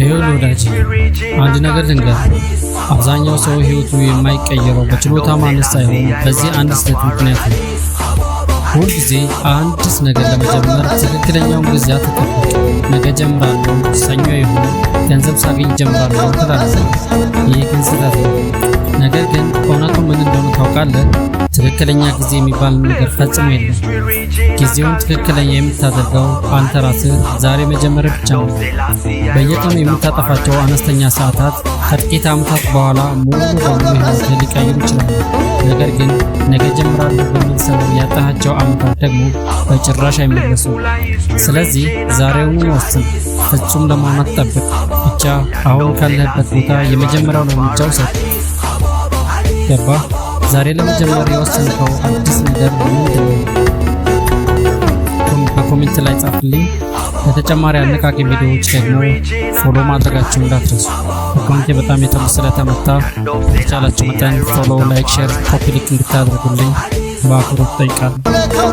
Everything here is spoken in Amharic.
ይሁን ወዳጅ አንድ ነገር ልንገር። አብዛኛው ሰው ህይወቱ የማይቀየረው በችሎታ ማነስ ሳይሆን በዚህ አንድ ስህተት ምክንያት ነው። ሁል ጊዜ አዲስ ነገር ለመጀመር ትክክለኛውን ጊዜ አትጠብቅ። ነገ ጀምራለሁ፣ ሰኞ ይሁን፣ ገንዘብ ሳገኝ ጀምራለሁ ትላለህ። ይህ ግን ስህተት ነው። ነገር ግን እውነቱ ምን እንደሆነ ታውቃለህ? ትክክለኛ ጊዜ የሚባል ነገር ፈጽሞ የለም። ጊዜውን ትክክለኛ የምታደርገው አንተ ራስህ ዛሬ መጀመር ብቻ ነው። በየቀኑ የምታጠፋቸው አነስተኛ ሰዓታት ከጥቂት ዓመታት በኋላ ሙሉ በሙሉ ህይወትህን ሊቀይሩ ይችላሉ። ነገር ግን ነገ ጀምራለሁ በሚል ሰበብ ያጣሃቸው ዓመታት ደግሞ በጭራሽ አይመለሱም። ስለዚህ ዛሬውኑ ወስን። ፍጹም ለመሆን አትጠብቅ። ብቻ አሁን ካለህበት ቦታ የመጀመሪያውን እርምጃ ውሰድ። ገባህ? ዛሬ ለመጀመር የወሰንከው አዲስ ነገር ምንድን ነው? በኮሜንት ላይ ጻፍልኝ። ለተጨማሪ አነቃቂ ቪዲዮዎች ደግሞ ፎሎ ማድረጋችሁን እንዳትረሱ። አካውንቴ በጣም ስለተመታ በተቻላችሁ መጠን ፎሎ፣ ላይክ፣ ሼር፣ ኮፒ ሊንክ እንድታደርጉልኝ በአክብሮት እጠይቃለሁ።